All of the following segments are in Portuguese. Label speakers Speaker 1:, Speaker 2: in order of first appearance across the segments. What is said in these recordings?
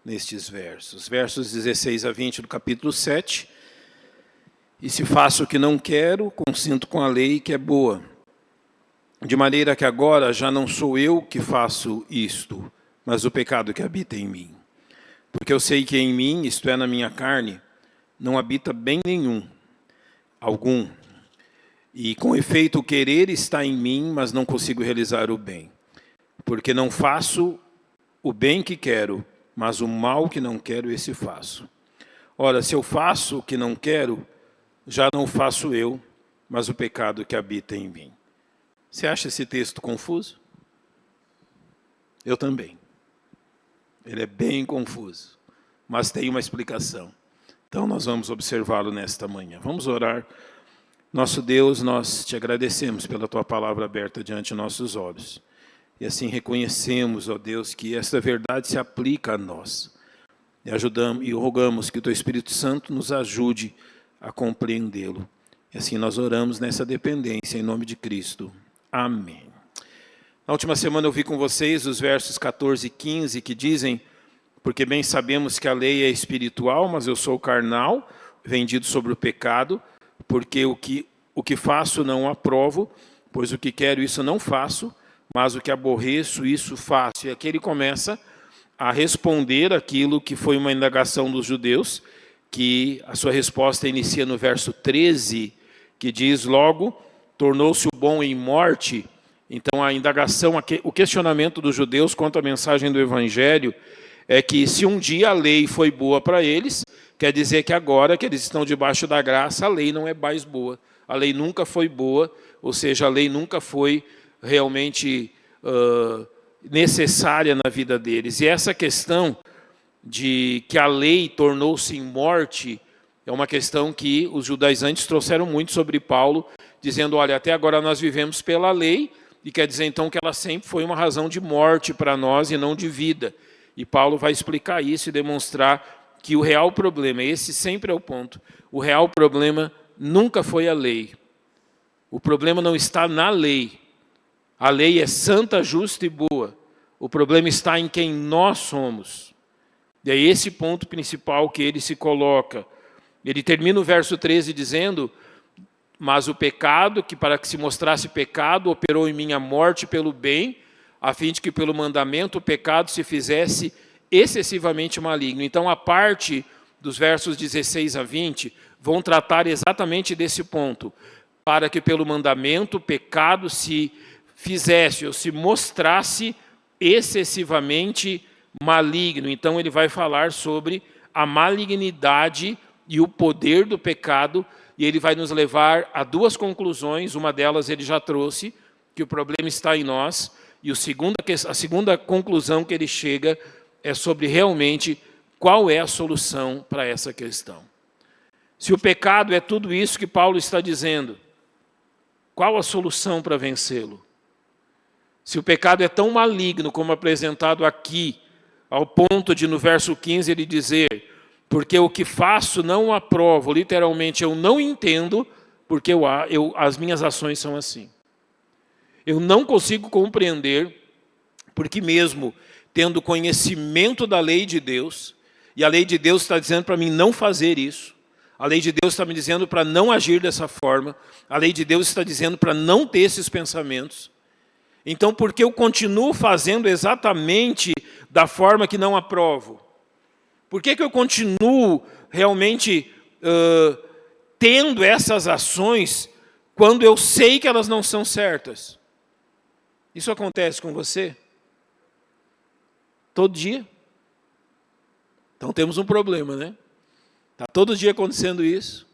Speaker 1: nestes versos. Versos 16 a 20 do capítulo 7. E se faço o que não quero, consinto com a lei que é boa. De maneira que agora já não sou eu que faço isto, mas o pecado que habita em mim. Porque eu sei que em mim, isto é, na minha carne, não habita bem algum. E com efeito o querer está em mim, mas não consigo realizar o bem. Porque não faço o bem que quero, mas o mal que não quero, esse faço. Ora, se eu faço o que não quero, já não faço eu, mas o pecado que habita em mim. Você acha esse texto confuso? Eu também. Ele é bem confuso, mas tem uma explicação. Então nós vamos observá-lo nesta manhã. Vamos orar. Nosso Deus, nós te agradecemos pela tua palavra aberta diante de nossos olhos. E assim reconhecemos, ó Deus, que esta verdade se aplica a nós. E rogamos que o teu Espírito Santo nos ajude a compreendê-lo. E assim nós oramos nessa dependência, em nome de Cristo. Amém. Na última semana eu vi com vocês os versos 14 e 15 que dizem: porque bem sabemos que a lei é espiritual, mas eu sou carnal, vendido sobre o pecado, porque o que faço não aprovo, pois o que quero isso não faço, mas o que aborreço isso faço. E aqui ele começa a responder aquilo que foi uma indagação dos judeus, que a sua resposta inicia no verso 13, que diz: logo, tornou-se o bom em morte. Então a indagação, o questionamento dos judeus quanto à mensagem do Evangelho é que se um dia a lei foi boa para eles, quer dizer que agora que eles estão debaixo da graça, a lei não é mais boa. A lei nunca foi boa, ou seja, a lei nunca foi realmente necessária na vida deles. E essa questão de que a lei tornou-se em morte é uma questão que os judaizantes trouxeram muito sobre Paulo, dizendo: olha, até agora nós vivemos pela lei, e quer dizer então que ela sempre foi uma razão de morte para nós e não de vida. E Paulo vai explicar isso e demonstrar que o real problema, esse sempre é o ponto, o real problema nunca foi a lei. O problema não está na lei. A lei é santa, justa e boa. O problema está em quem nós somos. E é esse ponto principal que ele se coloca. Ele termina o verso 13 dizendo: mas o pecado, que para que se mostrasse pecado, operou em mim a morte pelo bem, a fim de que pelo mandamento o pecado se fizesse excessivamente maligno. Então a parte dos versos 16 a 20 vão tratar exatamente desse ponto. Para que pelo mandamento o pecado se fizesse ou se mostrasse excessivamente maligno. Então ele vai falar sobre a malignidade e o poder do pecado, e ele vai nos levar a duas conclusões. Uma delas ele já trouxe, que o problema está em nós, e a segunda conclusão que ele chega é sobre realmente qual é a solução para essa questão. Se o pecado é tudo isso que Paulo está dizendo, qual a solução para vencê-lo? Se o pecado é tão maligno como apresentado aqui, ao ponto de no verso 15 ele dizer: porque o que faço não aprovo, literalmente eu não entendo, porque as minhas ações são assim. Eu não consigo compreender, porque mesmo tendo conhecimento da lei de Deus, e a lei de Deus está dizendo para mim não fazer isso, a lei de Deus está me dizendo para não agir dessa forma, a lei de Deus está dizendo para não ter esses pensamentos. Então, por que eu continuo fazendo exatamente da forma que não aprovo? Por que eu continuo realmente tendo essas ações quando eu sei que elas não são certas? Isso acontece com você? Todo dia? Então temos um problema, né? Está todo dia acontecendo isso.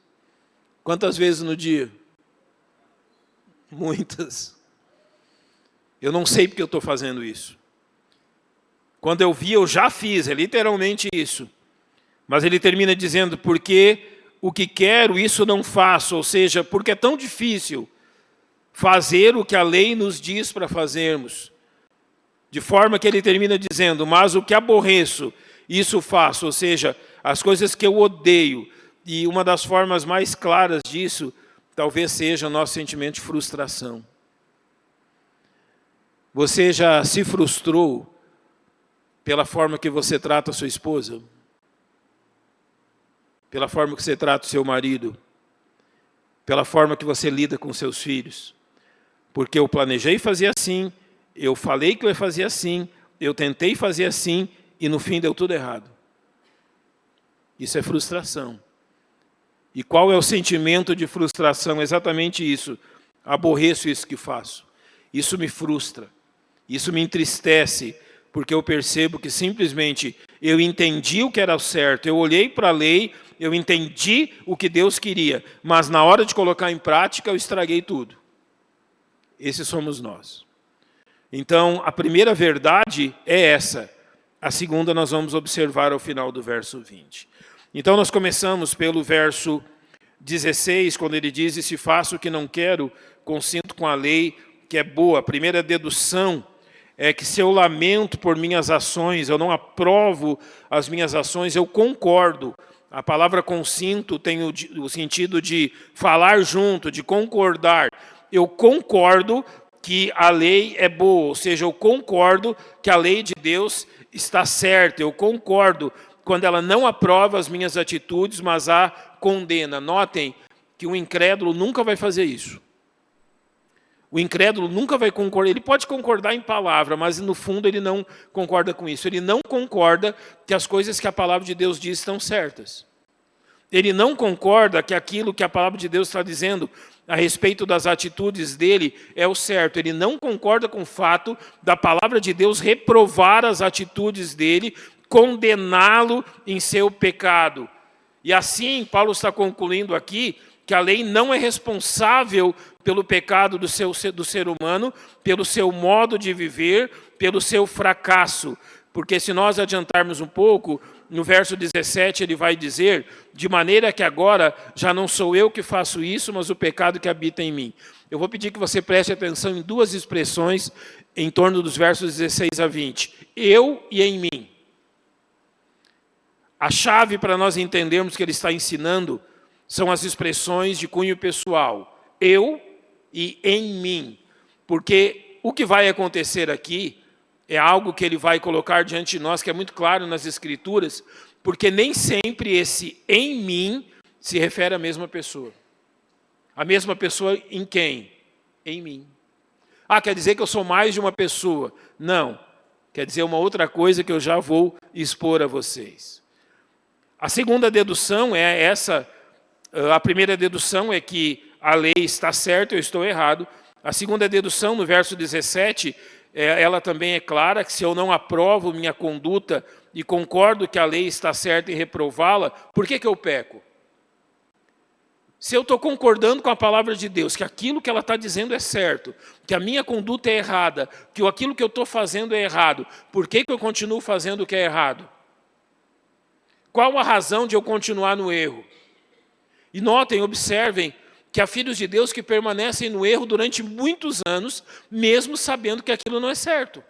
Speaker 1: Quantas vezes no dia? Muitas. Eu não sei porque eu estou fazendo isso. Quando eu vi, eu já fiz, é literalmente isso. Mas ele termina dizendo: porque o que quero, isso não faço. Ou seja, porque é tão difícil fazer o que a lei nos diz para fazermos. De forma que ele termina dizendo: mas o que aborreço, isso faço. Ou seja, as coisas que eu odeio. E uma das formas mais claras disso, talvez seja o nosso sentimento de frustração. Você já se frustrou Pela forma que você trata a sua esposa? Pela forma que você trata o seu marido? Pela forma que você lida com seus filhos? Porque eu planejei fazer assim, eu falei que eu ia fazer assim, eu tentei fazer assim, e no fim deu tudo errado. Isso é frustração. E qual é o sentimento de frustração? Exatamente isso. Aborreço isso que faço. Isso me frustra. Isso me entristece, porque eu percebo que simplesmente eu entendi o que era o certo, eu olhei para a lei, eu entendi o que Deus queria, mas na hora de colocar em prática eu estraguei tudo. Esses somos nós. Então, a primeira verdade é essa. A segunda nós vamos observar ao final do verso 20. Então, nós começamos pelo verso 16, quando ele diz: e se faço o que não quero, consinto com a lei que é boa. A primeira dedução é que se eu lamento por minhas ações, eu não aprovo as minhas ações, eu concordo. A palavra consinto tem o sentido de falar junto, de concordar. Eu concordo que a lei é boa, ou seja, eu concordo que a lei de Deus está certa, eu concordo quando ela não aprova as minhas atitudes, mas a condena. Notem que o incrédulo nunca vai fazer isso. O incrédulo nunca vai concordar, ele pode concordar em palavra, mas no fundo ele não concorda com isso. Ele não concorda que as coisas que a palavra de Deus diz estão certas. Ele não concorda que aquilo que a palavra de Deus está dizendo a respeito das atitudes dele é o certo. Ele não concorda com o fato da palavra de Deus reprovar as atitudes dele, condená-lo em seu pecado. E assim, Paulo está concluindo aqui que a lei não é responsável pelo pecado do ser humano, pelo seu modo de viver, pelo seu fracasso. Porque se nós adiantarmos um pouco, no verso 17 ele vai dizer: de maneira que agora já não sou eu que faço isso, mas o pecado que habita em mim. Eu vou pedir que você preste atenção em duas expressões em torno dos versos 16 a 20. Eu e em mim. A chave para nós entendermos que ele está ensinando são as expressões de cunho pessoal. Eu e em mim. Porque o que vai acontecer aqui é algo que ele vai colocar diante de nós, que é muito claro nas Escrituras, porque nem sempre esse em mim se refere à mesma pessoa. A mesma pessoa em quem? Em mim. Ah, quer dizer que eu sou mais de uma pessoa? Não. Quer dizer uma outra coisa que eu já vou expor a vocês. A segunda dedução é essa. A primeira dedução é que a lei está certa, eu estou errado. A segunda dedução, no verso 17, ela também é clara, que se eu não aprovo minha conduta e concordo que a lei está certa em reprová-la, por que eu peco? Se eu estou concordando com a palavra de Deus, que aquilo que ela está dizendo é certo, que a minha conduta é errada, que aquilo que eu estou fazendo é errado, por que eu continuo fazendo o que é errado? Qual a razão de eu continuar no erro? E notem, observem, que há filhos de Deus que permanecem no erro durante muitos anos, mesmo sabendo que aquilo não é certo.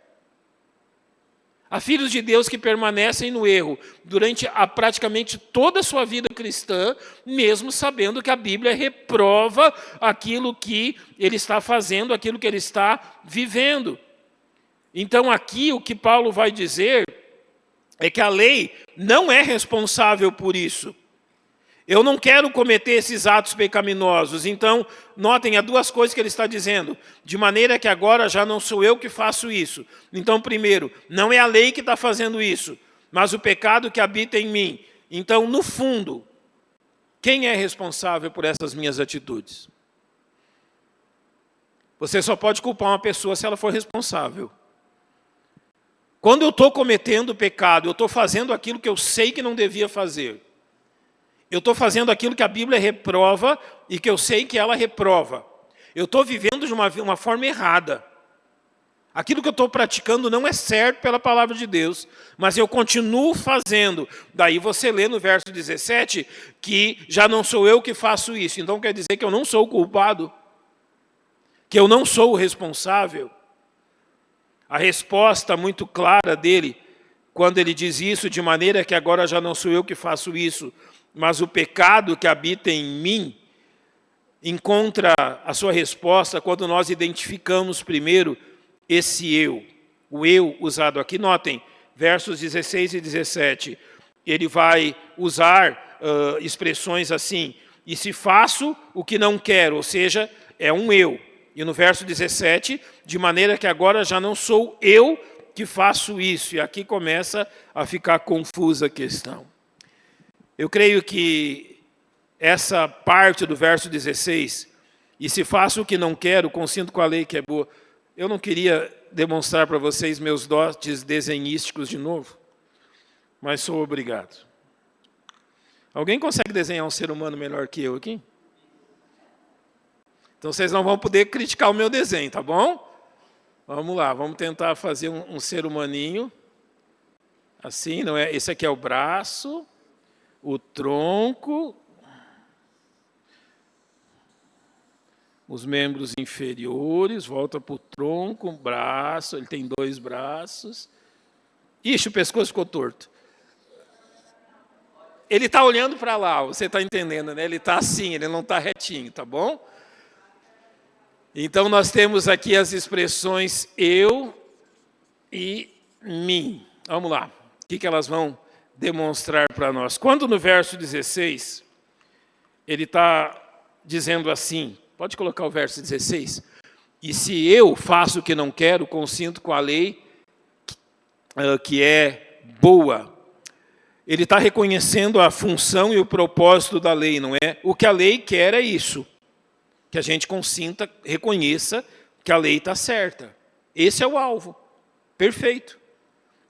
Speaker 1: Há filhos de Deus que permanecem no erro durante praticamente toda a sua vida cristã, mesmo sabendo que a Bíblia reprova aquilo que ele está fazendo, aquilo que ele está vivendo. Então aqui o que Paulo vai dizer é que a lei não é responsável por isso. Eu não quero cometer esses atos pecaminosos. Então, notem, há duas coisas que ele está dizendo. De maneira que agora já não sou eu que faço isso. Então, primeiro, não é a lei que está fazendo isso, mas o pecado que habita em mim. Então, no fundo, quem é responsável por essas minhas atitudes? Você só pode culpar uma pessoa se ela for responsável. Quando eu estou cometendo pecado, eu estou fazendo aquilo que eu sei que não devia fazer. Eu estou fazendo aquilo que a Bíblia reprova e que eu sei que ela reprova. Eu estou vivendo de uma forma errada. Aquilo que eu estou praticando não é certo pela palavra de Deus, mas eu continuo fazendo. Daí você lê no verso 17 que já não sou eu que faço isso. Então quer dizer que eu não sou o culpado, que eu não sou o responsável. A resposta muito clara dele, quando ele diz isso, de maneira que agora já não sou eu que faço isso, mas o pecado que habita em mim, encontra a sua resposta quando nós identificamos primeiro esse eu. O eu usado aqui, notem, versos 16 e 17, ele vai usar expressões assim, e se faço o que não quero, ou seja, é um eu. E no verso 17, de maneira que agora já não sou eu que faço isso. E aqui começa a ficar confusa a questão. Eu creio que essa parte do verso 16, e se faço o que não quero, consinto com a lei que é boa. Eu não queria demonstrar para vocês meus dotes desenhísticos de novo, mas sou obrigado. Alguém consegue desenhar um ser humano melhor que eu aqui? Então vocês não vão poder criticar o meu desenho, tá bom? Vamos lá, vamos tentar fazer um ser humaninho. Assim, não é? Esse aqui é o braço, o tronco, os membros inferiores, volta para o tronco, um braço, ele tem 2 braços. Ixi, o pescoço ficou torto. Ele está olhando para lá, você está entendendo, né? Ele está assim, ele não está retinho, tá bom? Então, nós temos aqui as expressões eu e mim. Vamos lá. O que elas vão demonstrar para nós? Quando no verso 16, ele está dizendo assim, pode colocar o verso 16? E se eu faço o que não quero, consinto com a lei que é boa. Ele está reconhecendo a função e o propósito da lei, não é? O que a lei quer é isso. Que a gente consinta, reconheça que a lei está certa. Esse é o alvo. Perfeito.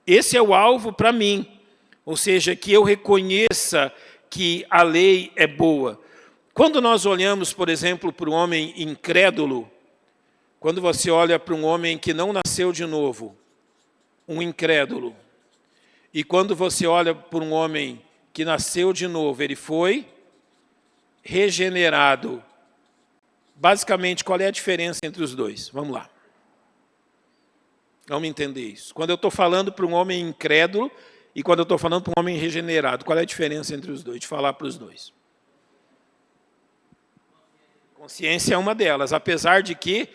Speaker 1: Esse é o alvo para mim. Ou seja, que eu reconheça que a lei é boa. Quando nós olhamos, por exemplo, para o homem incrédulo, quando você olha para um homem que não nasceu de novo, um incrédulo, e quando você olha para um homem que nasceu de novo, ele foi regenerado. Basicamente, qual é a diferença entre os dois? Vamos lá. Vamos entender isso. Quando eu estou falando para um homem incrédulo e quando eu estou falando para um homem regenerado, qual é a diferença entre os dois? De falar para os dois. Consciência é uma delas, apesar de que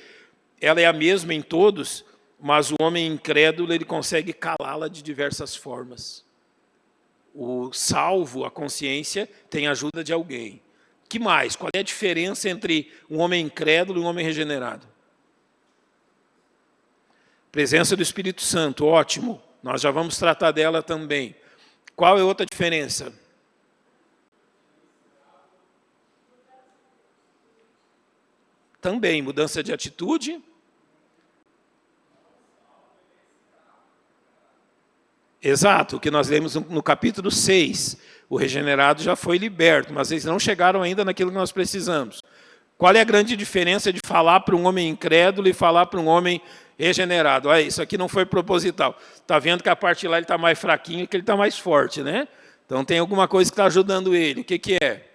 Speaker 1: ela é a mesma em todos, mas o homem incrédulo ele consegue calá-la de diversas formas. O salvo, a consciência, tem a ajuda de alguém. Que mais? Qual é a diferença entre um homem incrédulo e um homem regenerado? Presença do Espírito Santo, ótimo. Nós já vamos tratar dela também. Qual é outra diferença? Também, mudança de atitude. Exato, o que nós lemos no capítulo 6. O regenerado já foi liberto, mas eles não chegaram ainda naquilo que nós precisamos. Qual é a grande diferença de falar para um homem incrédulo e falar para um homem regenerado? Olha, isso aqui não foi proposital. Está vendo que a parte lá ele está mais fraquinho e que ele está mais forte, né? Então tem alguma coisa que está ajudando ele. O que é?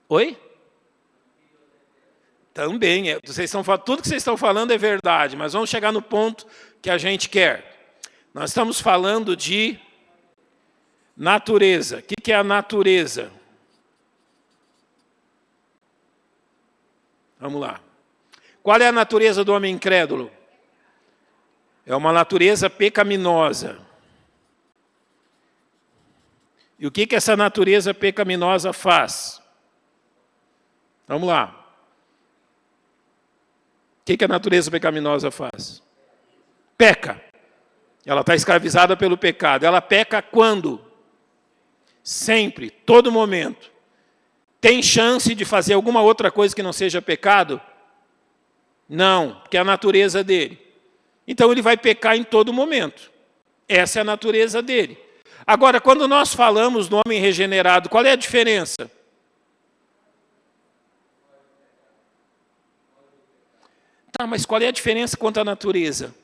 Speaker 1: Oi? Também. Tudo que vocês estão falando é verdade, mas vamos chegar no ponto que a gente quer. Nós estamos falando de natureza. O que é a natureza? Vamos lá. Qual é a natureza do homem incrédulo? É uma natureza pecaminosa. E o que essa natureza pecaminosa faz? Vamos lá. O que a natureza pecaminosa faz? Peca. Ela está escravizada pelo pecado. Ela peca quando? Sempre, todo momento. Tem chance de fazer alguma outra coisa que não seja pecado? Não, porque é a natureza dele. Então ele vai pecar em todo momento. Essa é a natureza dele. Agora, quando nós falamos do homem regenerado, qual é a diferença? Tá, mas qual é a diferença quanto à natureza?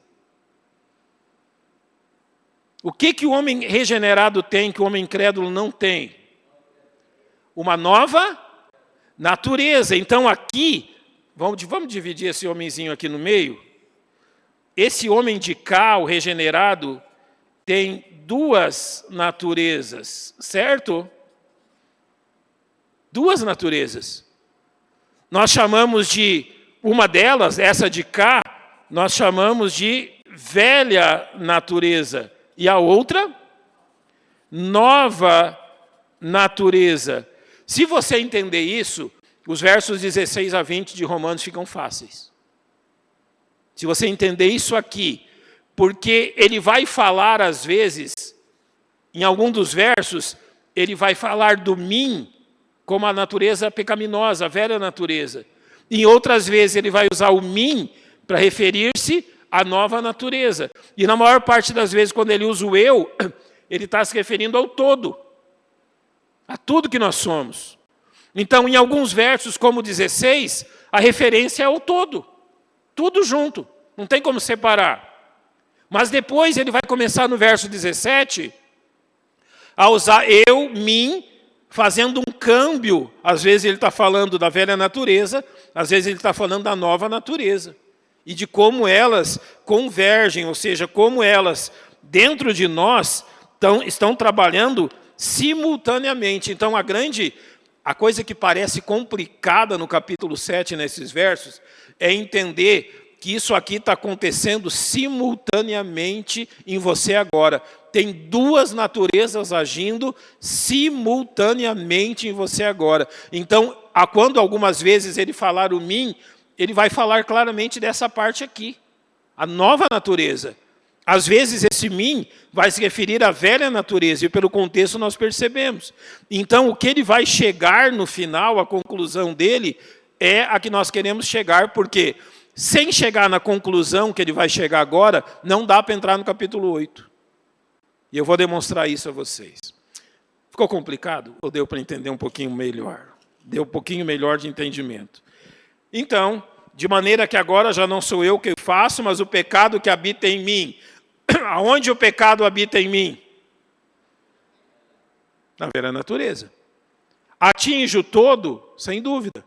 Speaker 1: O que o homem regenerado tem que o homem incrédulo não tem? Uma nova natureza. Então aqui, vamos dividir esse homenzinho aqui no meio. Esse homem de cá, o regenerado, tem 2 naturezas, certo? 2 naturezas. Nós chamamos de, uma delas, essa de cá, nós chamamos de velha natureza e a outra nova natureza. Se você entender isso, os versos 16 a 20 de Romanos ficam fáceis. Se você entender isso aqui, porque ele vai falar às vezes, em algum dos versos, ele vai falar do mim como a natureza pecaminosa, a velha natureza. Em outras vezes ele vai usar o mim para referir-se à nova natureza. E na maior parte das vezes, quando ele usa o eu, ele está se referindo ao todo, a tudo que nós somos. Então, em alguns versos, como 16, a referência é ao todo, tudo junto, não tem como separar. Mas depois ele vai começar no verso 17 a usar eu, mim, fazendo um câmbio. Às vezes ele está falando da velha natureza, às vezes ele está falando da nova natureza. E de como elas convergem, ou seja, como elas, dentro de nós, estão trabalhando simultaneamente. Então, a coisa que parece complicada no capítulo 7, nesses versos, é entender que isso aqui está acontecendo simultaneamente em você agora. Tem duas naturezas agindo simultaneamente em você agora. Então, quando algumas vezes ele falar o mim, ele vai falar claramente dessa parte aqui, a nova natureza. Às vezes esse mim vai se referir à velha natureza, e pelo contexto nós percebemos. Então, o que ele vai chegar no final, a conclusão dele, é a que nós queremos chegar, porque sem chegar na conclusão que ele vai chegar agora, não dá para entrar no capítulo 8. E eu vou demonstrar isso a vocês. Ficou complicado? Ou deu para entender um pouquinho melhor? Deu um pouquinho melhor de entendimento. Então, de maneira que agora já não sou eu que faço, mas o pecado que habita em mim. Aonde o pecado habita em mim? Na velha natureza. Atinge o todo? Sem dúvida.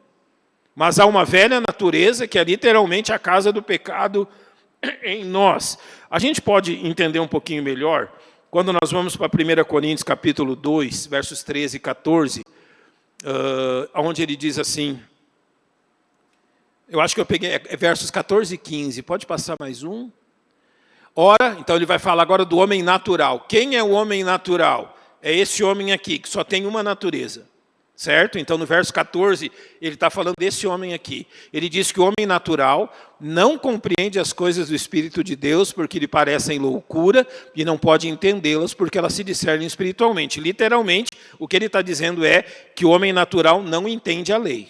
Speaker 1: Mas há uma velha natureza que é literalmente a casa do pecado em nós. A gente pode entender um pouquinho melhor quando nós vamos para 1 Coríntios capítulo 2, versos 13 e 14, onde ele diz assim, eu acho que eu peguei, versos 14 e 15, pode passar mais um? Ora, então ele vai falar agora do homem natural. Quem é o homem natural? É esse homem aqui, que só tem uma natureza. Certo? Então, no verso 14, ele está falando desse homem aqui. Ele diz que o homem natural não compreende as coisas do Espírito de Deus porque lhe parecem loucura e não pode entendê-las porque elas se discernem espiritualmente. Literalmente, o que ele está dizendo é que o homem natural não entende a lei.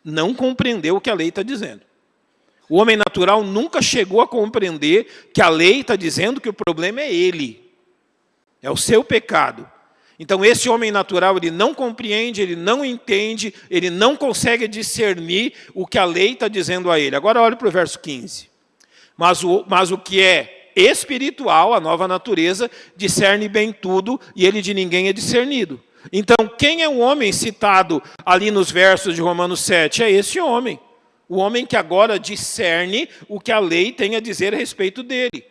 Speaker 1: Não compreendeu o que a lei está dizendo. O homem natural nunca chegou a compreender que a lei está dizendo que o problema é ele. É o seu pecado. Então, esse homem natural, ele não compreende, ele não entende, ele não consegue discernir o que a lei está dizendo a ele. Agora, olhe para o verso 15. Mas o que é espiritual, a nova natureza, discerne bem tudo, e ele de ninguém é discernido. Então, quem é o homem citado ali nos versos de Romanos 7? É esse homem. O homem que agora discerne o que a lei tem a dizer a respeito dele.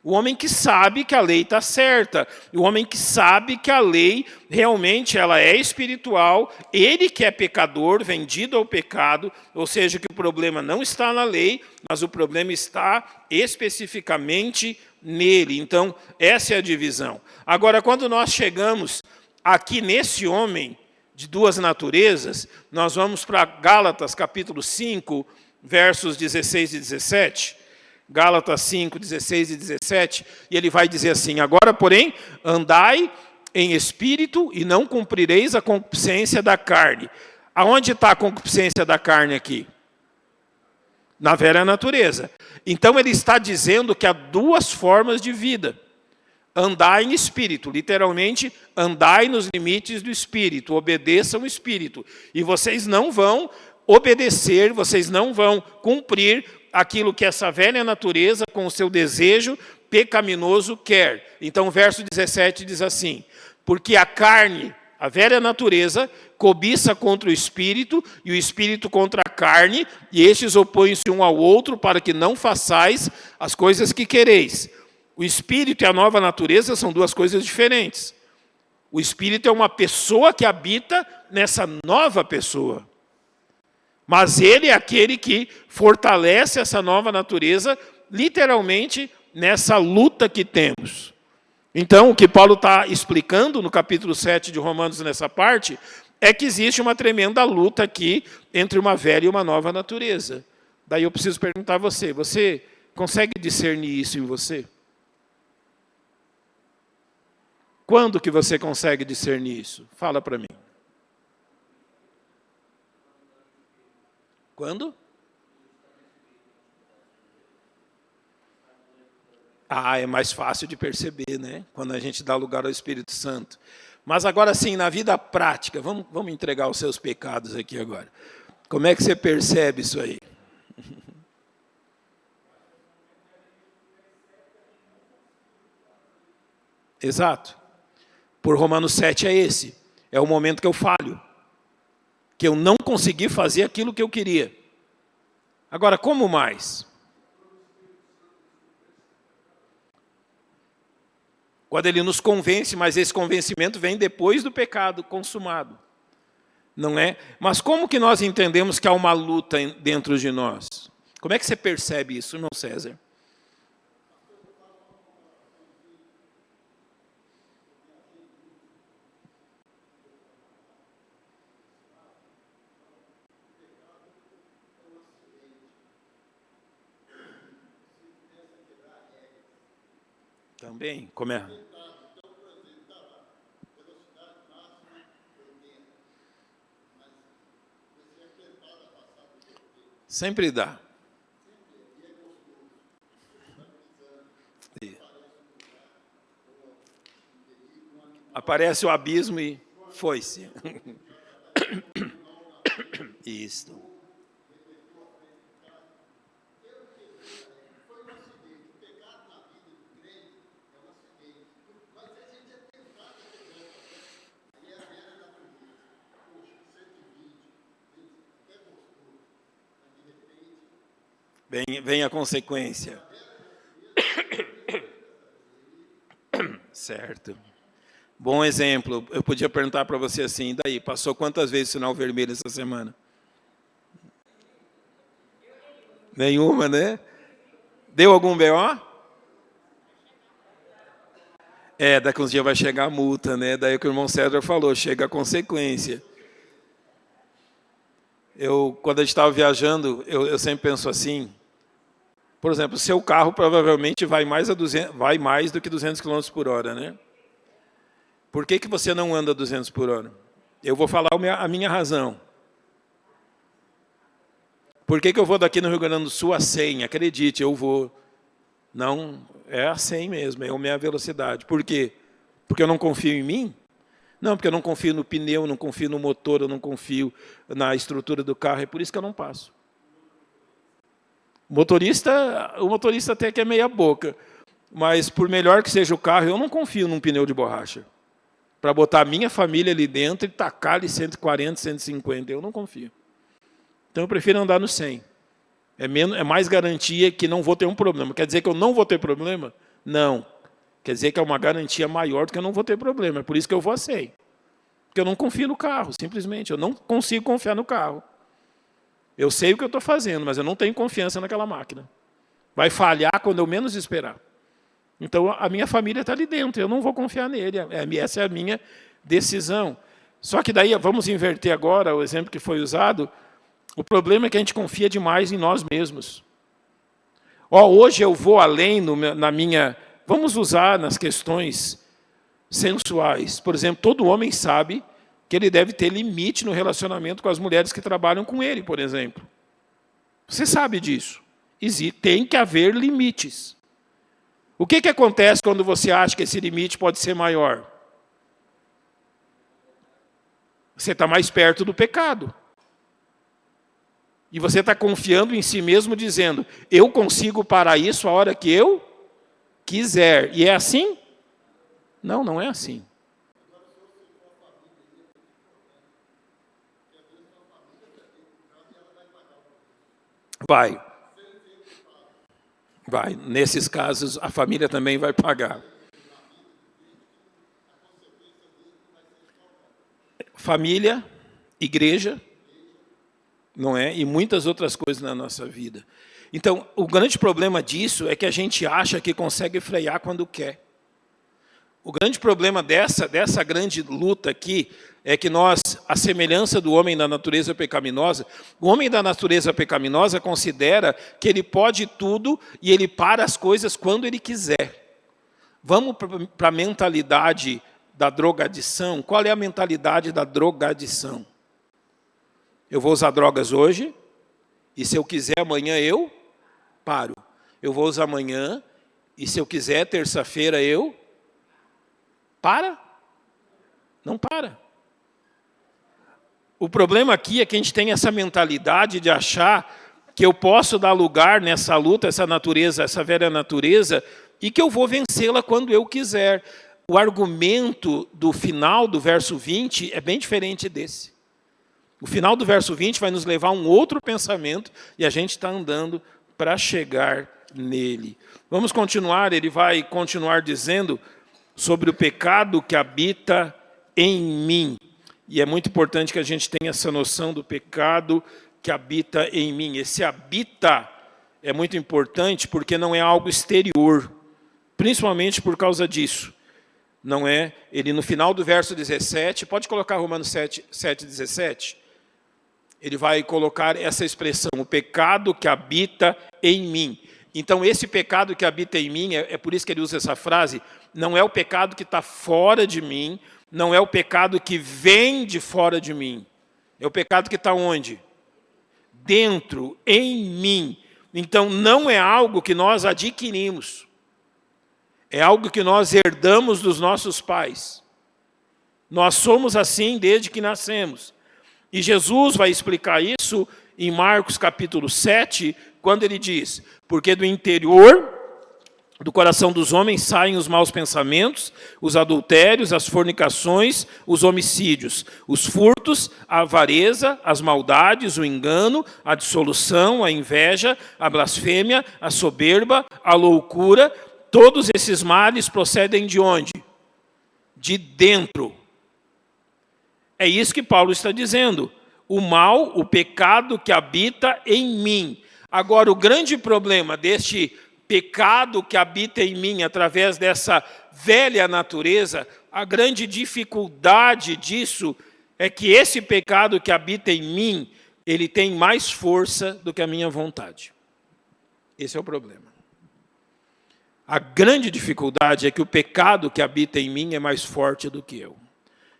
Speaker 1: O homem que sabe que a lei está certa. O homem que sabe que a lei realmente ela é espiritual. Ele que é pecador, vendido ao pecado. Ou seja, que o problema não está na lei, mas o problema está especificamente nele. Então, essa é a divisão. Agora, quando nós chegamos aqui nesse homem de duas naturezas, nós vamos para Gálatas capítulo 5, versos 16 e 17. Gálatas 5, 16 e 17, e ele vai dizer assim, agora, porém, andai em espírito e não cumprireis a concupiscência da carne. Aonde está a concupiscência da carne aqui? Na velha natureza. Então, ele está dizendo que há duas formas de vida. Andai em espírito, literalmente, andai nos limites do espírito, obedeçam o espírito. E vocês não vão obedecer, vocês não vão cumprir aquilo que essa velha natureza, com o seu desejo pecaminoso, quer. Então, o verso 17 diz assim, porque a carne, a velha natureza, cobiça contra o espírito, e o espírito contra a carne, e estes opõem-se um ao outro, para que não façais as coisas que quereis. O espírito e a nova natureza são duas coisas diferentes. O espírito é uma pessoa que habita nessa nova pessoa. Mas ele é aquele que fortalece essa nova natureza, literalmente, nessa luta que temos. Então, o que Paulo está explicando no capítulo 7 de Romanos, nessa parte, é que existe uma tremenda luta aqui entre uma velha e uma nova natureza. Daí eu preciso perguntar a você, você consegue discernir isso em você? Quando que você consegue discernir isso? Fala para mim. Quando? É mais fácil de perceber, né? Quando a gente dá lugar ao Espírito Santo. Mas agora sim, na vida prática, vamos entregar os seus pecados aqui agora. Como é que você percebe isso aí? Exato. Por Romanos 7 é esse. É o momento que eu falho. Que eu não consegui fazer aquilo que eu queria. Agora, como mais? Quando ele nos convence, mas esse convencimento vem depois do pecado consumado. Não é? Mas como que nós entendemos que há uma luta dentro de nós? Como é que você percebe isso, irmão César? Também, como é? Sempre dá. Aparece o abismo e foi-se. Isso. Vem a consequência. Certo. Bom exemplo. Eu podia perguntar para você assim, daí, passou quantas vezes sinal vermelho essa semana? Nenhuma, né? Deu algum BO? Daqui uns dias vai chegar a multa, né? Daí o que o irmão César falou, chega a consequência. Quando a gente estava viajando, eu sempre penso assim, por exemplo, o seu carro provavelmente vai mais do que 200 km por hora, né? Por que você não anda 200 por hora? Eu vou falar a minha razão. Por que eu vou daqui no Rio Grande do Sul a 100? Acredite, eu vou. Não, é a 100 mesmo, é a minha velocidade. Por quê? Porque eu não confio em mim? Não, porque eu não confio no pneu, não confio no motor, eu não confio na estrutura do carro, é por isso que eu não passo. O motorista até que é meia boca, mas por melhor que seja o carro, eu não confio num pneu de borracha. Para botar a minha família ali dentro e tacar ali 140, 150, eu não confio. Então eu prefiro andar no 100. É mais garantia que não vou ter um problema. Quer dizer que eu não vou ter problema? Não. Quer dizer que é uma garantia maior do que eu não vou ter problema. É por isso que eu vou a 100. Porque eu não confio no carro, simplesmente. Eu não consigo confiar no carro. Eu sei o que eu estou fazendo, mas eu não tenho confiança naquela máquina. Vai falhar quando eu menos esperar. Então, a minha família está ali dentro, eu não vou confiar nele. Essa é a minha decisão. Só que daí, vamos inverter agora o exemplo que foi usado. O problema é que a gente confia demais em nós mesmos. Hoje eu vou além na minha... Vamos usar nas questões sensuais. Por exemplo, todo homem sabe que ele deve ter limite no relacionamento com as mulheres que trabalham com ele, por exemplo. Você sabe disso. Tem que haver limites. O que acontece quando você acha que esse limite pode ser maior? Você está mais perto do pecado. E você está confiando em si mesmo, dizendo, eu consigo parar isso a hora que eu quiser. E é assim? Não, não é assim. Vai. Nesses casos, a família também vai pagar. Família, igreja, não é? E muitas outras coisas na nossa vida. Então, o grande problema disso é que a gente acha que consegue frear quando quer. O grande problema dessa grande luta aqui é que nós, a semelhança do homem da natureza pecaminosa, o homem da natureza pecaminosa considera que ele pode tudo e ele para as coisas quando ele quiser. Vamos para a mentalidade da drogadição. Qual é a mentalidade da drogadição? Eu vou usar drogas hoje e se eu quiser amanhã eu paro. Eu vou usar amanhã e se eu quiser terça-feira eu para? Não para. O problema aqui é que a gente tem essa mentalidade de achar que eu posso dar lugar nessa luta, essa natureza, essa velha natureza, e que eu vou vencê-la quando eu quiser. O argumento do final do verso 20 é bem diferente desse. O final do verso 20 vai nos levar a um outro pensamento e a gente está andando para chegar nele. Vamos continuar, ele vai continuar dizendo sobre o pecado que habita em mim. E é muito importante que a gente tenha essa noção do pecado que habita em mim. Esse habita é muito importante porque não é algo exterior, principalmente por causa disso. Não é, ele no final do verso 17, pode colocar Romanos 7:17, ele vai colocar essa expressão, o pecado que habita em mim. Então esse pecado que habita em mim, é por isso que ele usa essa frase, não é o pecado que está fora de mim, não é o pecado que vem de fora de mim. É o pecado que está onde? Dentro, em mim. Então não é algo que nós adquirimos. É algo que nós herdamos dos nossos pais. Nós somos assim desde que nascemos. E Jesus vai explicar isso em Marcos capítulo 7, quando ele diz, porque do interior do coração dos homens saem os maus pensamentos, os adultérios, as fornicações, os homicídios, os furtos, a avareza, as maldades, o engano, a dissolução, a inveja, a blasfêmia, a soberba, a loucura. Todos esses males procedem de onde? De dentro. É isso que Paulo está dizendo. O mal, o pecado que habita em mim. Agora, o grande problema deste pecado que habita em mim através dessa velha natureza, a grande dificuldade disso é que esse pecado que habita em mim, ele tem mais força do que a minha vontade. Esse é o problema. A grande dificuldade é que o pecado que habita em mim é mais forte do que eu.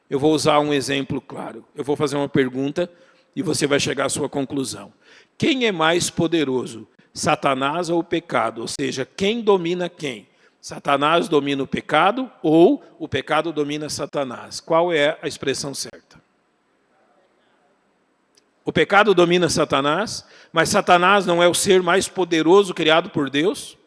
Speaker 1: Eu vou usar um exemplo claro. Eu vou fazer uma pergunta e você vai chegar à sua conclusão. Quem é mais poderoso? Satanás ou o pecado? Ou seja, quem domina quem? Satanás domina o pecado ou o pecado domina Satanás? Qual é a expressão certa? O pecado domina Satanás, mas Satanás não é o ser mais poderoso criado por Deus?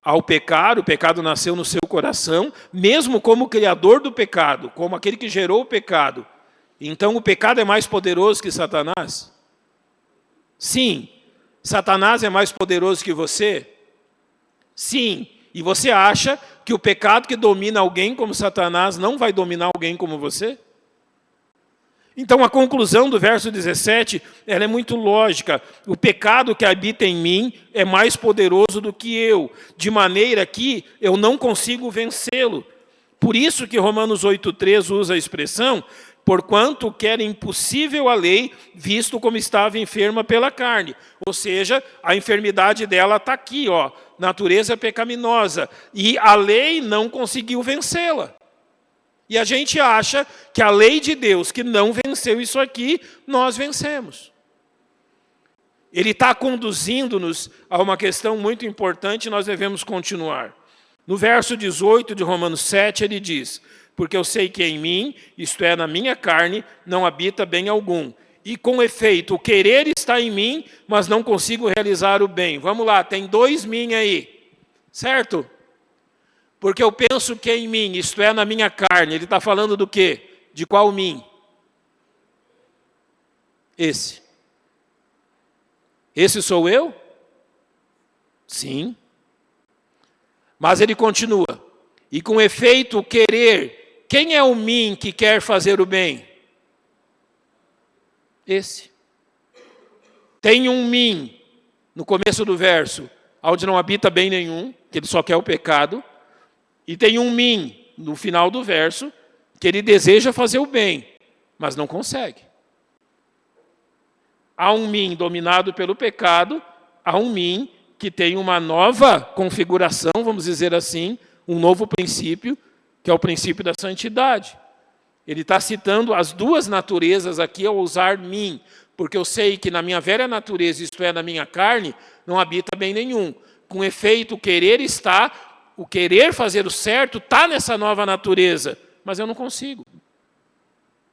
Speaker 1: Ao pecar, o pecado nasceu no seu coração, mesmo como criador do pecado, como aquele que gerou o pecado. Então o pecado é mais poderoso que Satanás? Sim. Satanás é mais poderoso que você? Sim. E você acha que o pecado que domina alguém como Satanás não vai dominar alguém como você? Então a conclusão do verso 17, ela é muito lógica. O pecado que habita em mim é mais poderoso do que eu, de maneira que eu não consigo vencê-lo. Por isso que Romanos 8,3 usa a expressão, porquanto quer impossível a lei, visto como estava enferma pela carne. Ou seja, a enfermidade dela está aqui, ó, natureza pecaminosa. E a lei não conseguiu vencê-la. E a gente acha que a lei de Deus, que não venceu isso aqui, nós vencemos. Ele está conduzindo-nos a uma questão muito importante e nós devemos continuar. No verso 18 de Romanos 7, ele diz, porque eu sei que em mim, isto é, na minha carne, não habita bem algum. E com efeito, o querer está em mim, mas não consigo realizar o bem. Vamos lá, tem 2 mim aí, certo? Porque eu penso que em mim, isto é, na minha carne. Ele está falando do quê? De qual mim? Esse. Esse sou eu? Sim. Mas ele continua. E com efeito, o querer. Quem é o mim que quer fazer o bem? Esse. Tem um mim, no começo do verso, onde não habita bem nenhum, que ele só quer o pecado. E tem um mim, no final do verso, que ele deseja fazer o bem, mas não consegue. Há um mim dominado pelo pecado, há um mim que tem uma nova configuração, vamos dizer assim, um novo princípio, que é o princípio da santidade. Ele está citando as duas naturezas aqui ao usar mim, porque eu sei que na minha velha natureza, isto é, na minha carne, não habita bem nenhum. Com efeito, o querer fazer o certo está nessa nova natureza, mas eu não consigo.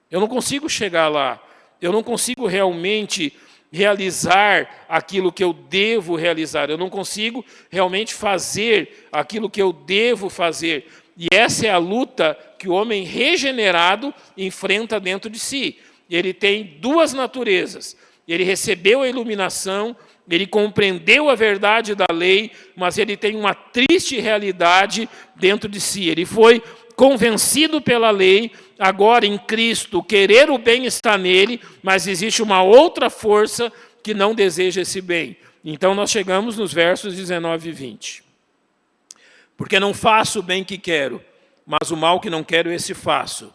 Speaker 1: Eu não consigo chegar lá. Eu não consigo realmente realizar aquilo que eu devo realizar. Eu não consigo realmente fazer aquilo que eu devo fazer. E essa é a luta que o homem regenerado enfrenta dentro de si. Ele tem duas naturezas. Ele recebeu a iluminação, ele compreendeu a verdade da lei, mas ele tem uma triste realidade dentro de si. Ele foi convencido pela lei, agora em Cristo, querer o bem está nele, mas existe uma outra força que não deseja esse bem. Então nós chegamos nos versos 19 e 20. Porque não faço o bem que quero, mas o mal que não quero, esse faço.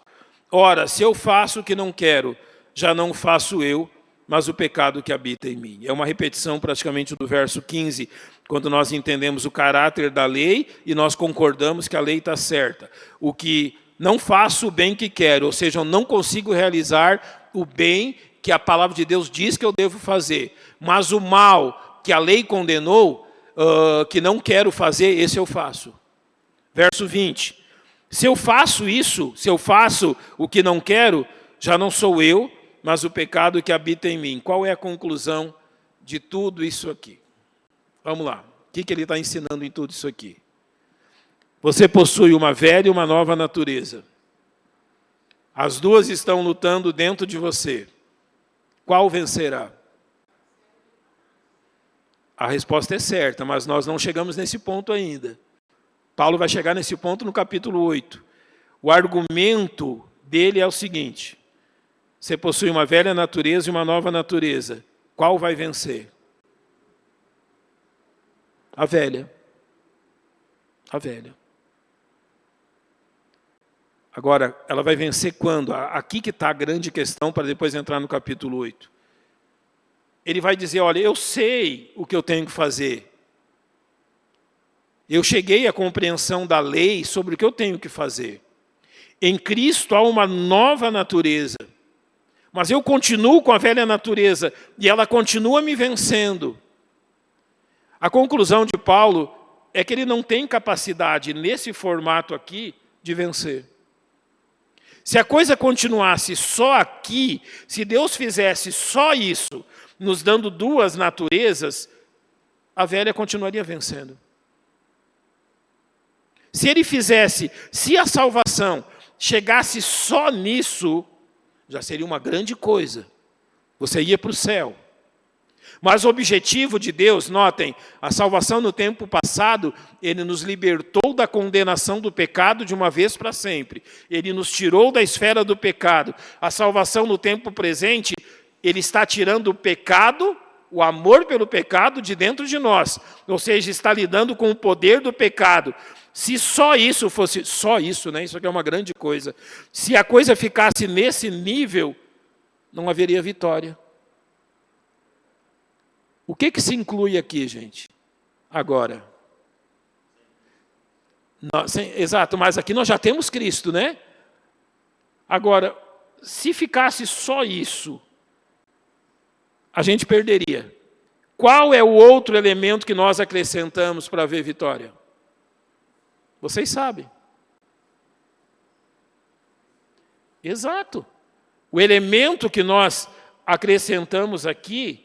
Speaker 1: Ora, se eu faço o que não quero, já não faço eu, mas o pecado que habita em mim. É uma repetição praticamente do verso 15, quando nós entendemos o caráter da lei e nós concordamos que a lei está certa. O que não faço o bem que quero, ou seja, eu não consigo realizar o bem que a palavra de Deus diz que eu devo fazer. Mas o mal que a lei condenou, que não quero fazer, esse eu faço. Verso 20. Se eu faço isso, se eu faço o que não quero, já não sou eu, mas o pecado que habita em mim. Qual é a conclusão de tudo isso aqui? Vamos lá. O que ele está ensinando em tudo isso aqui? Você possui uma velha e uma nova natureza. As duas estão lutando dentro de você. Qual vencerá? A resposta é certa, mas nós não chegamos nesse ponto ainda. Paulo vai chegar nesse ponto no capítulo 8. O argumento dele é o seguinte: você possui uma velha natureza e uma nova natureza. Qual vai vencer? A velha. A velha. Agora, ela vai vencer quando? Aqui que está a grande questão, para depois entrar no capítulo 8. Ele vai dizer, olha, eu sei o que eu tenho que fazer. Eu cheguei à compreensão da lei sobre o que eu tenho que fazer. Em Cristo há uma nova natureza. Mas eu continuo com a velha natureza e ela continua me vencendo. A conclusão de Paulo é que ele não tem capacidade, nesse formato aqui, de vencer. Se a coisa continuasse só aqui, se Deus fizesse só isso, nos dando duas naturezas, a velha continuaria vencendo. Se ele fizesse, se a salvação chegasse só nisso, já seria uma grande coisa. Você ia para o céu. Mas o objetivo de Deus, notem, a salvação no tempo passado, ele nos libertou da condenação do pecado de uma vez para sempre. Ele nos tirou da esfera do pecado. A salvação no tempo presente, ele está tirando o pecado, o amor pelo pecado de dentro de nós. Ou seja, está lidando com o poder do pecado. Se só isso fosse, só isso, né? Isso aqui é uma grande coisa. Se a coisa ficasse nesse nível, não haveria vitória. O que se inclui aqui, gente? Agora. Exato, mas aqui nós já temos Cristo, né? Agora, se ficasse só isso, a gente perderia. Qual é o outro elemento que nós acrescentamos para haver vitória? Vocês sabem. Exato. O elemento que nós acrescentamos aqui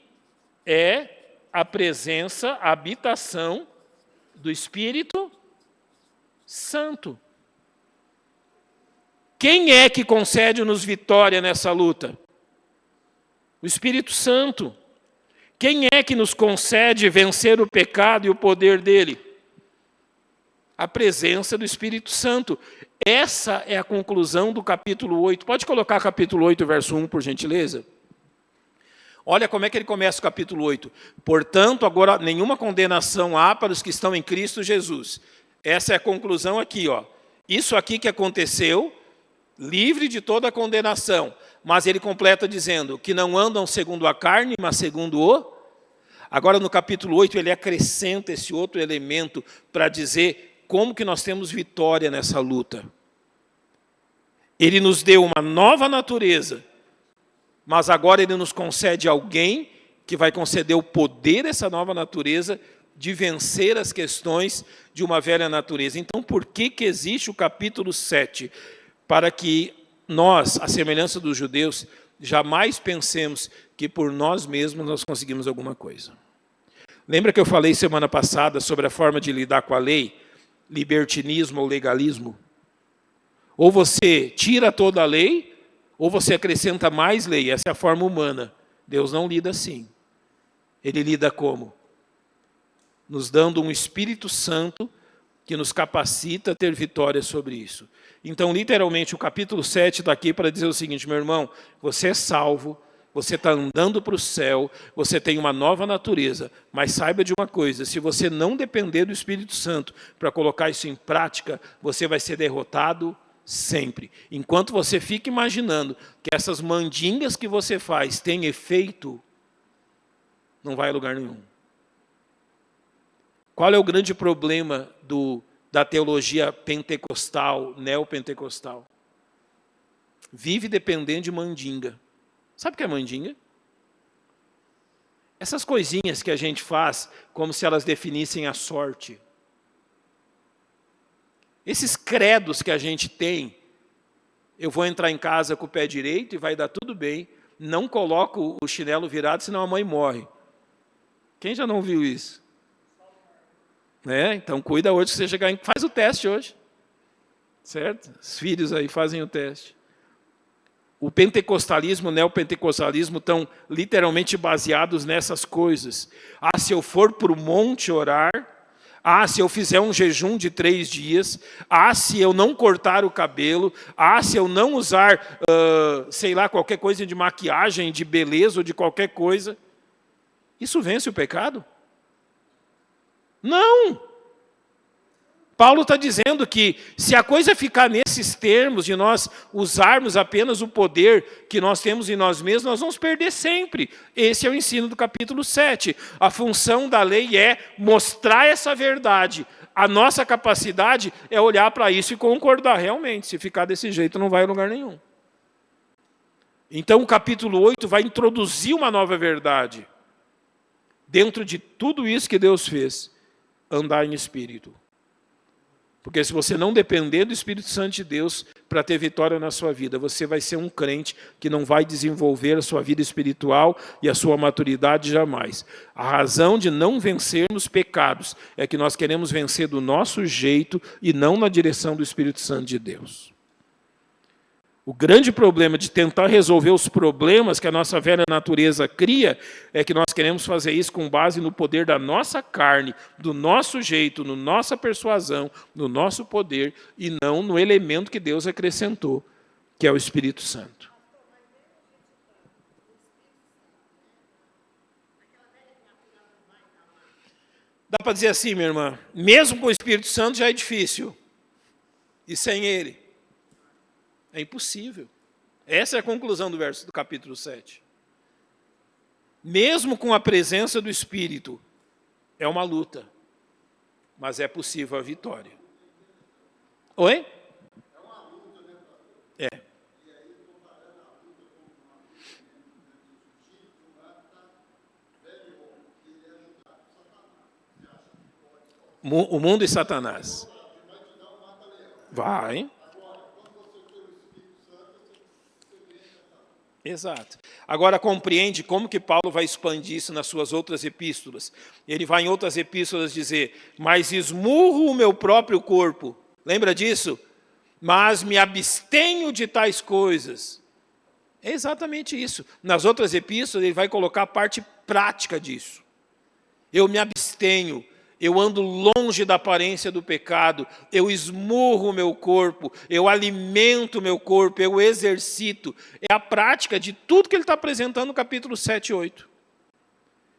Speaker 1: é a presença, a habitação do Espírito Santo. Quem é que concede-nos vitória nessa luta? O Espírito Santo. Quem é que nos concede vencer o pecado e o poder dele? A presença do Espírito Santo. Essa é a conclusão do capítulo 8. Pode colocar capítulo 8, verso 1, por gentileza? Olha como é que ele começa o capítulo 8. Portanto, agora nenhuma condenação há para os que estão em Cristo Jesus. Essa é a conclusão aqui, ó. Isso aqui que aconteceu, livre de toda a condenação. Mas ele completa dizendo que não andam segundo a carne, mas segundo o... Agora no capítulo 8 ele acrescenta esse outro elemento para dizer como que nós temos vitória nessa luta. Ele nos deu uma nova natureza, mas agora ele nos concede alguém que vai conceder o poder dessa nova natureza de vencer as questões de uma velha natureza. Então, por que existe o capítulo 7? Para que nós, à semelhança dos judeus, jamais pensemos que por nós mesmos nós conseguimos alguma coisa. Lembra que eu falei semana passada sobre a forma de lidar com a lei? Libertinismo ou legalismo? Ou você tira toda a lei, ou você acrescenta mais lei. Essa é a forma humana. Deus não lida assim. Ele lida como? Nos dando um Espírito Santo que nos capacita a ter vitória sobre isso. Então, literalmente, o capítulo 7 está aqui para dizer o seguinte, meu irmão, você é salvo, você está andando para o céu, você tem uma nova natureza, mas saiba de uma coisa, se você não depender do Espírito Santo para colocar isso em prática, você vai ser derrotado sempre. Enquanto você fica imaginando que essas mandingas que você faz têm efeito, não vai a lugar nenhum. Qual é o grande problema da teologia pentecostal, neopentecostal? Vive dependendo de mandinga. Sabe o que é mandinga? Essas coisinhas que a gente faz como se elas definissem a sorte. Esses credos que a gente tem, eu vou entrar em casa com o pé direito e vai dar tudo bem, não coloco o chinelo virado, senão a mãe morre. Quem já não viu isso? Então cuida hoje que você chegar em... Faz o teste hoje. Certo? Os filhos aí fazem o teste. O pentecostalismo, o neopentecostalismo estão literalmente baseados nessas coisas. Se eu for para o monte orar, se eu fizer um jejum de 3 dias, se eu não cortar o cabelo, se eu não usar, sei lá, qualquer coisa de maquiagem, de beleza ou de qualquer coisa, isso vence o pecado? Não! Paulo está dizendo que se a coisa ficar nesses termos, de nós usarmos apenas o poder que nós temos em nós mesmos, nós vamos perder sempre. Esse é o ensino do capítulo 7. A função da lei é mostrar essa verdade. A nossa capacidade é olhar para isso e concordar realmente. Se ficar desse jeito, não vai a lugar nenhum. Então o capítulo 8 vai introduzir uma nova verdade. Dentro de tudo isso que Deus fez, andar em espírito. Porque se você não depender do Espírito Santo de Deus para ter vitória na sua vida, você vai ser um crente que não vai desenvolver a sua vida espiritual e a sua maturidade jamais. A razão de não vencermos pecados é que nós queremos vencer do nosso jeito e não na direção do Espírito Santo de Deus. O grande problema de tentar resolver os problemas que a nossa velha natureza cria é que nós queremos fazer isso com base no poder da nossa carne, do nosso jeito, na nossa persuasão, no nosso poder e não no elemento que Deus acrescentou, que é o Espírito Santo. Dá para dizer assim, minha irmã, mesmo com o Espírito Santo já é difícil. E sem ele? É impossível. Essa é a conclusão do verso do capítulo 7. Mesmo com a presença do Espírito, é uma luta, mas é possível a vitória. Oi? É uma luta, né? É. E aí, comparando a luta com uma espírito, velho homem, que ele é ajudado por Satanás. O mundo e Satanás. Vai. Exato. Agora compreende como que Paulo vai expandir isso nas suas outras epístolas. Ele vai em outras epístolas dizer, mas esmurro o meu próprio corpo. Lembra disso? Mas me abstenho de tais coisas. É exatamente isso. Nas outras epístolas ele vai colocar a parte prática disso. Eu me abstenho, eu ando longe da aparência do pecado, eu esmurro o meu corpo, eu alimento o meu corpo, eu exercito. É a prática de tudo que ele está apresentando no capítulo 7 e 8.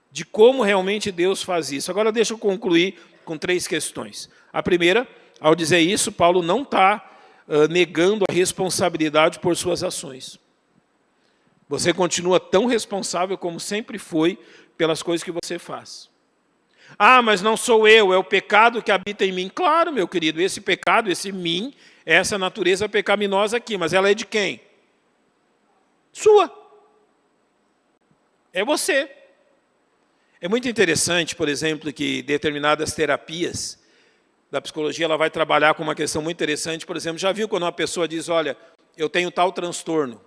Speaker 1: De como realmente Deus faz isso. Agora deixa eu concluir com 3 questões. A primeira, ao dizer isso, Paulo não está negando a responsabilidade por suas ações. Você continua tão responsável como sempre foi pelas coisas que você faz. Ah, mas não sou eu, é o pecado que habita em mim. Claro, meu querido, esse pecado, esse mim, essa natureza pecaminosa aqui, mas ela é de quem? Sua. É você. É muito interessante, por exemplo, que determinadas terapias da psicologia, ela vai trabalhar com uma questão muito interessante. Por exemplo, já viu quando uma pessoa diz, olha, eu tenho tal transtorno?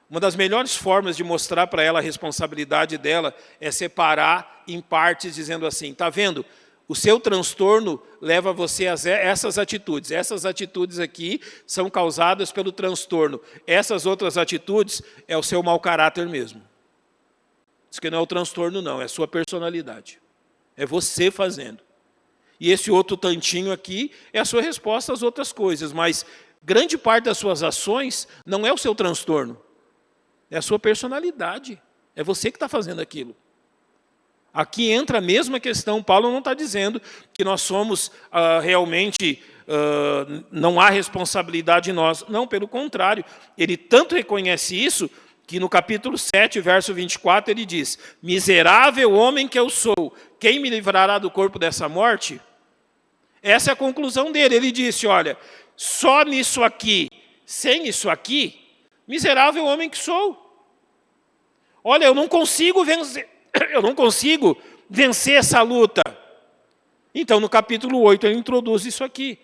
Speaker 1: Uma das melhores formas de mostrar para ela a responsabilidade dela é separar em partes, dizendo assim, está vendo? O seu transtorno leva você a essas atitudes. Essas atitudes aqui são causadas pelo transtorno. Essas outras atitudes é o seu mau caráter mesmo. Isso que não é o transtorno, não, é a sua personalidade. É você fazendo. E esse outro tantinho aqui é a sua resposta às outras coisas. Mas grande parte das suas ações não é o seu transtorno. É a sua personalidade. É você que está fazendo aquilo. Aqui entra a mesma questão. Paulo não está dizendo que nós somos realmente, não há responsabilidade em nós. Não, pelo contrário. Ele tanto reconhece isso, que no capítulo 7, verso 24, ele diz, miserável homem que eu sou, quem me livrará do corpo dessa morte? Essa é a conclusão dele. Ele disse, olha, só nisso aqui, sem isso aqui, miserável homem que sou. Olha, eu não consigo vencer essa luta. Então, no capítulo 8, ele introduz isso aqui.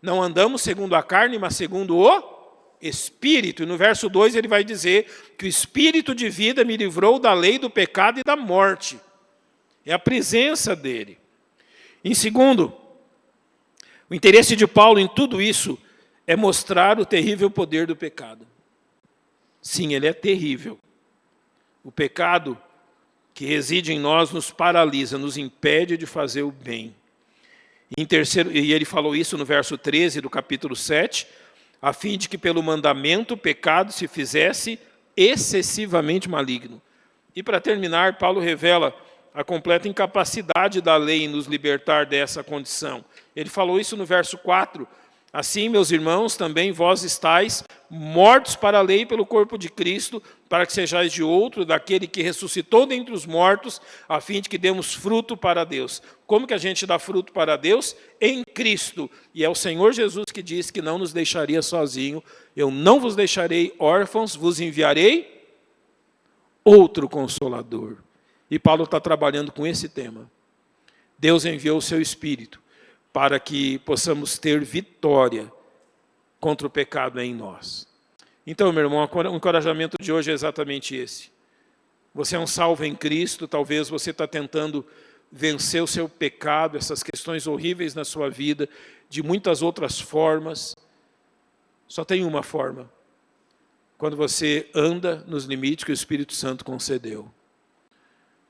Speaker 1: Não andamos segundo a carne, mas segundo o Espírito. E no verso 2, ele vai dizer que o Espírito de vida me livrou da lei do pecado e da morte. É a presença dele. Em segundo, o interesse de Paulo em tudo isso é mostrar o terrível poder do pecado. Sim, ele é terrível. O pecado que reside em nós nos paralisa, nos impede de fazer o bem. Em terceiro, e ele falou isso no verso 13 do capítulo 7, a fim de que pelo mandamento o pecado se fizesse excessivamente maligno. E para terminar, Paulo revela a completa incapacidade da lei em nos libertar dessa condição. Ele falou isso no verso 4, assim, meus irmãos, também vós estáis mortos para a lei pelo corpo de Cristo, para que sejais de outro, daquele que ressuscitou dentre os mortos, a fim de que demos fruto para Deus. Como que a gente dá fruto para Deus? Em Cristo. E é o Senhor Jesus que diz que não nos deixaria sozinho. Eu não vos deixarei órfãos, vos enviarei outro Consolador. E Paulo está trabalhando com esse tema. Deus enviou o seu Espírito para que possamos ter vitória contra o pecado em nós. Então, meu irmão, o encorajamento de hoje é exatamente esse. Você é um salvo em Cristo, talvez você está tentando vencer o seu pecado, essas questões horríveis na sua vida, de muitas outras formas. Só tem uma forma. Quando você anda nos limites que o Espírito Santo concedeu.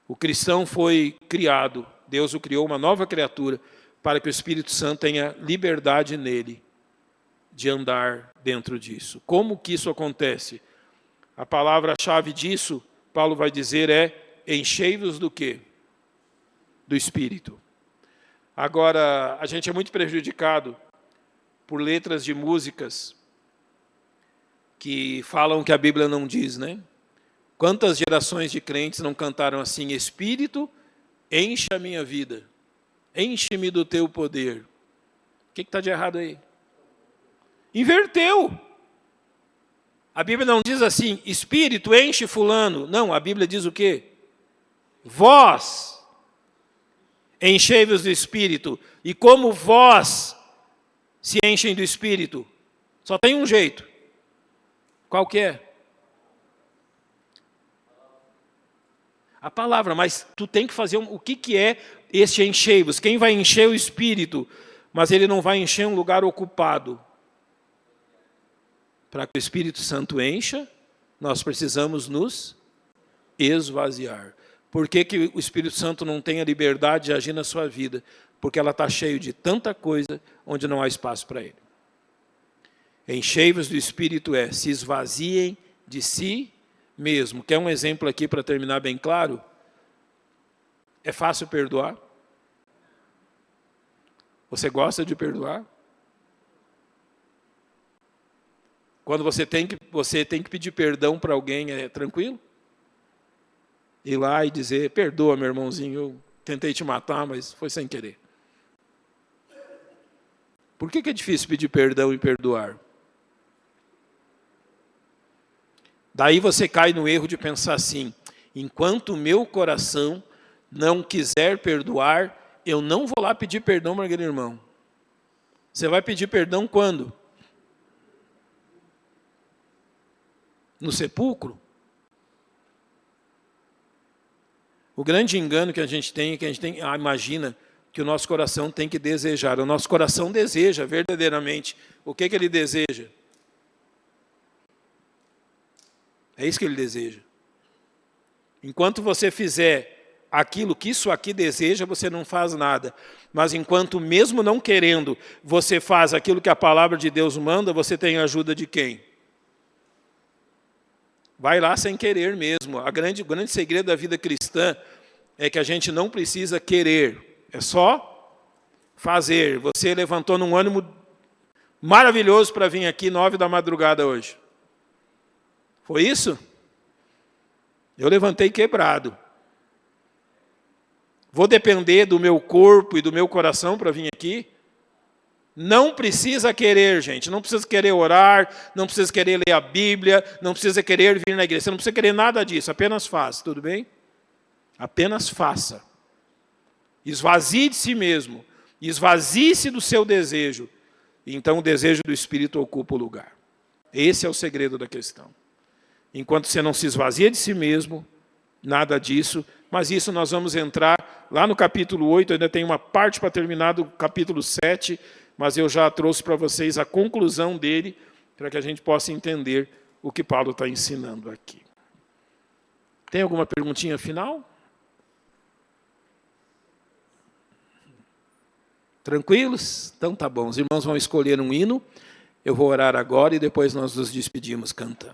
Speaker 1: O cristão foi criado, Deus o criou uma nova criatura, para que o Espírito Santo tenha liberdade nele de andar dentro disso. Como que isso acontece? A palavra-chave disso, Paulo vai dizer, é enchei-vos do quê? Do Espírito. Agora, a gente é muito prejudicado por letras de músicas que falam que a Bíblia não diz, né? Quantas gerações de crentes não cantaram assim, Espírito, enche a minha vida, enche-me do teu poder. O que está de errado aí? Inverteu. A Bíblia não diz assim, Espírito, enche fulano. Não, a Bíblia diz o quê? Vós, enchei-vos do Espírito. E como vós se enchem do Espírito? Só tem um jeito. Qual que é? A palavra, mas tu tem que fazer o que é este enchei-vos? Quem vai encher o Espírito? Mas ele não vai encher um lugar ocupado. Para que o Espírito Santo encha, nós precisamos nos esvaziar. Por que o Espírito Santo não tem a liberdade de agir na sua vida? Porque ela está cheia de tanta coisa onde não há espaço para ele. Enchei-vos do Espírito se esvaziem de si mesmo. Quer um exemplo aqui para terminar bem claro? É fácil perdoar? Você gosta de perdoar? Quando você tem que pedir perdão para alguém, é tranquilo? Ir lá e dizer, perdoa, meu irmãozinho, eu tentei te matar, mas foi sem querer. Por que é difícil pedir perdão e perdoar? Daí você cai no erro de pensar assim, enquanto o meu coração não quiser perdoar, eu não vou lá pedir perdão para aquele irmão. Você vai pedir perdão quando? No sepulcro? O grande engano que a gente tem é que a gente imagina que o nosso coração tem que desejar. O nosso coração deseja verdadeiramente. O que ele deseja? É isso que ele deseja. Enquanto você fizer aquilo que isso aqui deseja, você não faz nada. Mas enquanto, mesmo não querendo, você faz aquilo que a palavra de Deus manda, você tem a ajuda de quem? Vai lá sem querer mesmo. O grande segredo da vida cristã é que a gente não precisa querer. É só fazer. Você levantou num ânimo maravilhoso para vir aqui 9 da madrugada hoje. Foi isso? Eu levantei quebrado. Vou depender do meu corpo e do meu coração para vir aqui? Não precisa querer, gente. Não precisa querer orar, não precisa querer ler a Bíblia, não precisa querer vir na igreja. Você não precisa querer nada disso, apenas faça, tudo bem? Apenas faça. Esvazie de si mesmo. Esvazie-se do seu desejo. Então o desejo do Espírito ocupa o lugar. Esse é o segredo da questão. Enquanto você não se esvazia de si mesmo, nada disso. Mas isso nós vamos entrar lá no capítulo 8, ainda tem uma parte para terminar do capítulo 7, mas eu já trouxe para vocês a conclusão dele, para que a gente possa entender o que Paulo está ensinando aqui. Tem alguma perguntinha final? Tranquilos? Então tá bom. Os irmãos vão escolher um hino. Eu vou orar agora e depois nós nos despedimos cantando.